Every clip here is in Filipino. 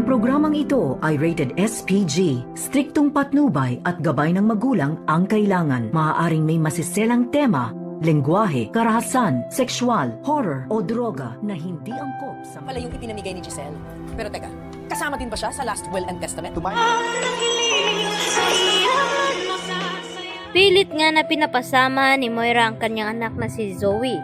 programang ito ay rated SPG. Striktong patnubay at gabay ng magulang ang kailangan. Maaaring may masiselang tema, lengguwahe, karahasan, sexual, horror o droga na hindi angkop sa... Pala yung ipinamigay ni Giselle. Pero teka, kasama din ba siya sa last will and testament? Pilit nga na pinapasama ni Moira ang kanyang anak na si Zoe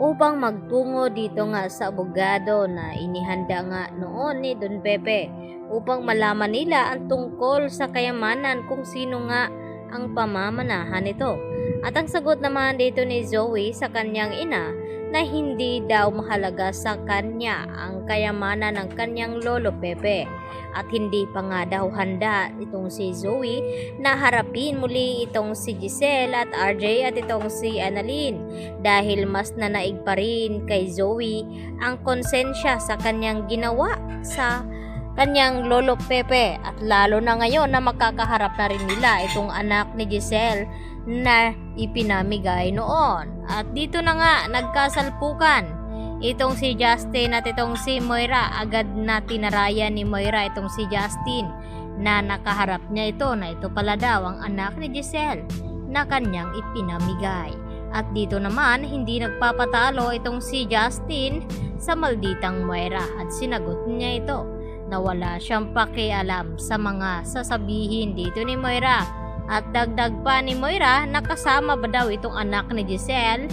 upang magtungo dito nga sa abogado na inihanda nga noon ni Don Pepe upang malaman nila ang tungkol sa kayamanan kung sino nga ang pamamanahan nito. At ang sagot naman dito ni Zoe sa kanyang ina na hindi daw mahalaga sa kanya ang kayamanan ng kanyang lolo Pepe at hindi pa nga daw handa itong si Zoe na harapin muli itong si Giselle at RJ at itong si Annalyn dahil mas nanaig pa rin kay Zoe ang konsensya sa kanyang ginawa sa kanyang lolo Pepe at lalo na ngayon na makakaharap na rin nila itong anak ni Giselle na ipinamigay noon. At dito na nga nagkasalpukan itong si Justin at itong si Moira. Agad na tinarayan ni Moira itong si Justin na nakaharap niya ito na ito pala daw ang anak ni Giselle na kanyang ipinamigay. At dito naman hindi nagpapatalo itong si Justin sa malditang Moira at sinagot niya ito na wala siyang pakialam sa mga sasabihin dito ni Moira. At dagdag pa ni Moira na kasama ba daw itong anak ni Giselle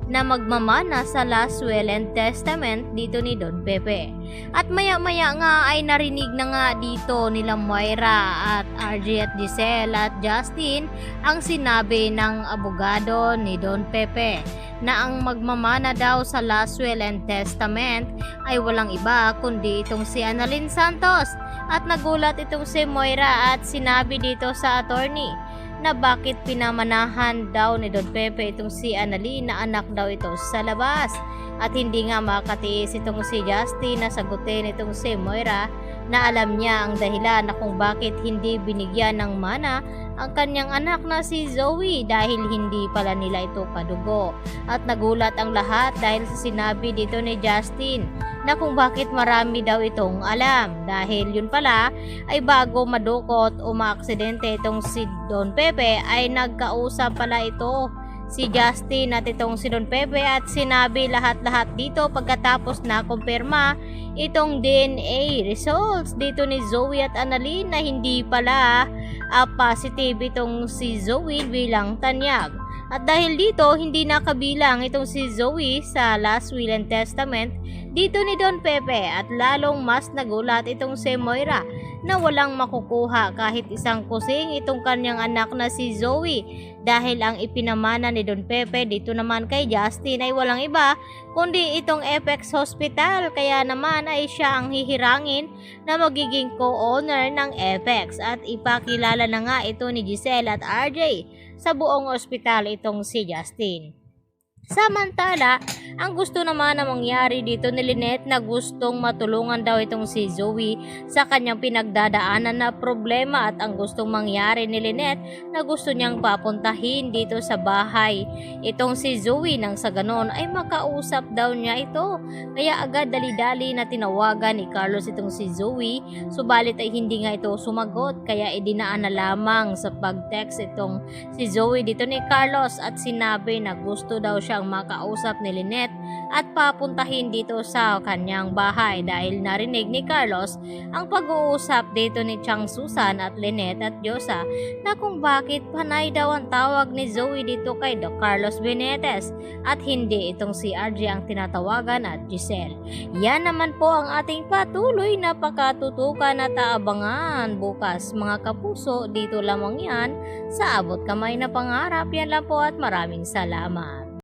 na magmamana sa last will and testament dito ni Don Pepe. At maya-maya nga ay narinig na nga dito nila Moira at RJ at Giselle at Justin ang sinabi ng abogado ni Don Pepe na ang magmamana daw sa last will and testament ay walang iba kundi itong si Annalyn Santos. At nagulat itong si Moira at sinabi dito sa attorney na bakit pinamanahan daw ni Don Pepe itong si Annalyn na anak daw ito sa labas. At hindi nga makatiis itong si Justin na sagutin itong si Moira na alam niya ang dahilan na kung bakit hindi binigyan ng mana ang kanyang anak na si Zoe dahil hindi pala nila ito kadugo. At nagulat ang lahat dahil sa sinabi dito ni Justin na kung bakit marami daw itong alam dahil yun pala ay bago madukot o maaksidente itong si Don Pepe ay nagkausap pala ito si Justin at itong si Don Pepe at sinabi lahat-lahat dito pagkatapos na kumpirma itong DNA results dito ni Zoe at Annalyn na hindi pala positive itong si Zoe bilang tanyag. At dahil dito hindi nakabilang itong si Zoe sa last will and testament dito ni Don Pepe at lalong mas nagulat itong si Moira na walang makukuha kahit isang kusing itong kanyang anak na si Zoe dahil ang ipinamana ni Don Pepe dito naman kay Justin ay walang iba kundi itong Apex Hospital, kaya naman ay siya ang hihirangin na magiging co-owner ng Apex at ipakilala na nga ito ni Giselle at RJ sa buong ospital itong si Justin. Samantala, ang gusto naman na mangyari dito ni Lynette na gustong matulungan daw itong si Zoe sa kanyang pinagdadaanan na problema at ang gustong mangyari ni Lynette na gusto niyang papuntahin dito sa bahay itong si Zoe nang sa ganon ay makausap daw niya ito. Kaya agad dali-dali na tinawagan ni Carlos itong si Zoe subalit ay hindi nga ito sumagot kaya idinaan na lamang sa pag-text itong si Zoe dito ni Carlos at sinabi na gusto daw siyang makausap ni Lynette at papuntahin dito sa kanyang bahay dahil narinig ni Carlos ang pag-uusap dito ni Chang Susan at Lynette at Josa na kung bakit panay daw ang tawag ni Zoe dito kay Carlos Benitez at hindi itong si RJ ang tinatawagan at Giselle. Yan naman po ang ating patuloy na pakatutukan at aabangan bukas mga kapuso. Dito lamang yan sa Abot Kamay na Pangarap. Yan lang po at maraming salamat.